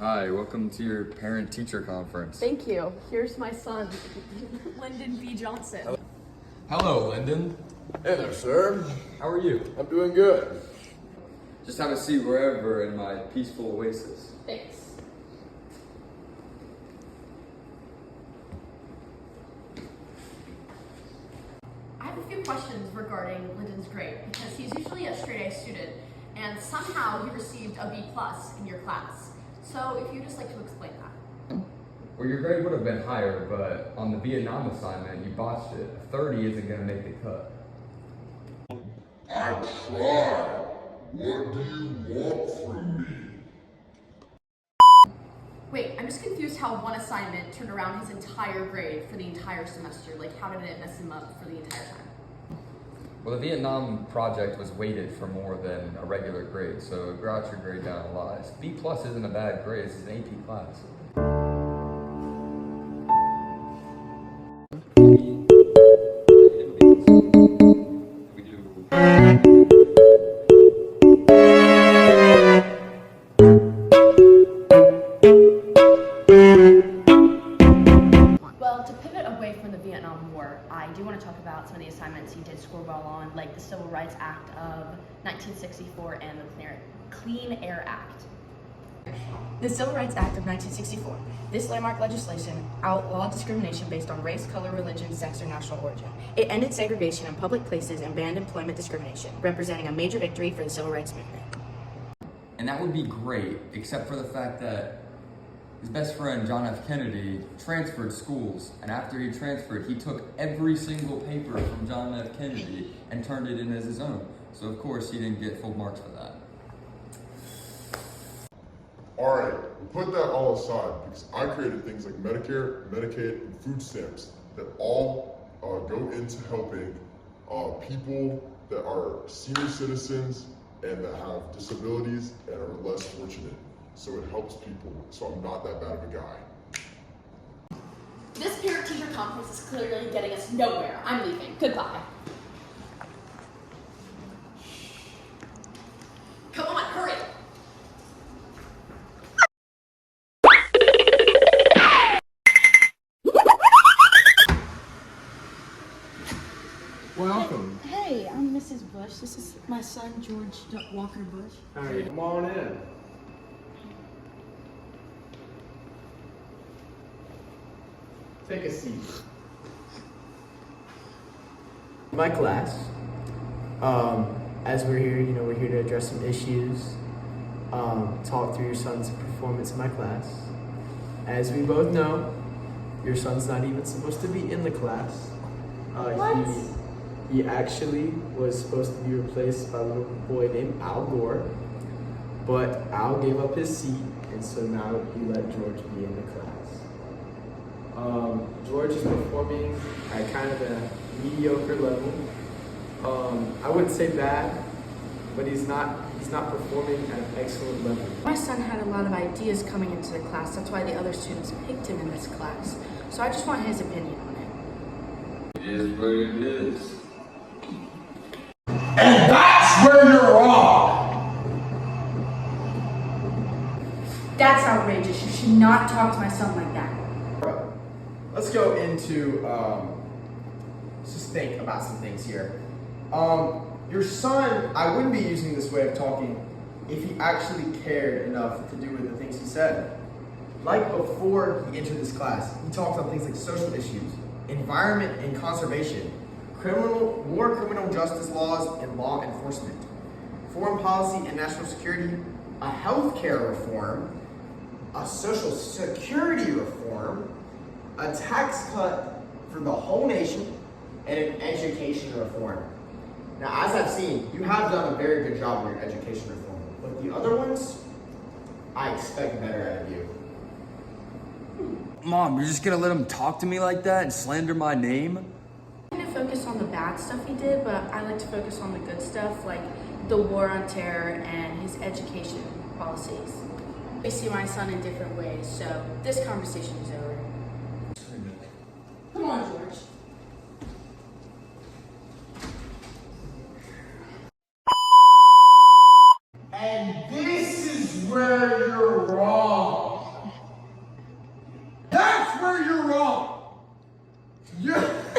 Hi, welcome to your parent-teacher conference. Thank you. Here's my son, Lyndon B. Johnson. Hello, Lyndon. Hey there, sir. How are you? I'm doing good. Just have a seat wherever in my peaceful oasis. Thanks. I have a few questions regarding Lyndon's grade because he's usually a straight A student and somehow he received a B plus in your class. So if you'd just like to explain that. Well, your grade would have been higher, but on the Vietnam assignment, you botched it. A 30 isn't going to make the cut. I tried. What do you want from me? Wait, I'm just confused how one assignment turned around his entire grade for the entire semester. Like, how did it mess him up for the entire time? Well, the Vietnam project was weighted for more than a regular grade, so it brought your grade down a lot. B plus isn't a bad grade, this is an AP class. Well, to pivot away from the Vietnam War, I do want to talk about some of the assignments he did score well on, like the Civil Rights Act of 1964 and the Clean Air Act. The Civil Rights Act of 1964. This landmark legislation outlawed discrimination based on race, color, religion, sex, or national origin. It ended segregation in public places and banned employment discrimination, representing a major victory for the civil rights movement. And that would be great, except for the fact that his best friend, John F. Kennedy, transferred schools, and after he transferred, he took every single paper from John F. Kennedy and turned it in as his own. So of course, he didn't get full marks for that. All right, we'll put that all aside because I created things like Medicare, Medicaid, and food stamps that all go into helping people that are senior citizens and that have disabilities and are less fortunate. So it helps people, so I'm not that bad of a guy. This parent-teacher conference is clearly getting us nowhere. I'm leaving. Goodbye. Come on, hurry! Welcome. Hey, I'm Mrs. Bush. This is my son, George Walker Bush. Hey, come on in. Take a seat. My class, as we're here, we're here to address some issues, talk through your son's performance in my class. As we both know, your son's not even supposed to be in the class. He actually was supposed to be replaced by a little boy named Al Gore, but Al gave up his seat, and so now he let George be in the class. George is performing at kind of a mediocre level. I wouldn't say bad, but he's not performing at an excellent level. My son had a lot of ideas coming into the class. That's why the other students picked him in this class. So I just want his opinion on it. It is what it is. And that's where you're wrong. That's outrageous. You should not talk to my son like that. Let's go into, let's just think about some things here. Your son, I wouldn't be using this way of talking if he actually cared enough to do with the things he said. Like before he entered this class, he talked on things like social issues, environment and conservation, more criminal justice laws and law enforcement, foreign policy and national security, a healthcare reform, a social security reform, a tax cut for the whole nation, and an education reform. Now, as I've seen, you have done a very good job with your education reform, but the other ones, I expect better out of you. Mom, you're just gonna let him talk to me like that and slander my name? I'm going to focus on the bad stuff he did, but I like to focus on the good stuff, like the war on terror and his education policies. I see my son in different ways, so this conversation is over. Come on, George. And this is where you're wrong. Yeah.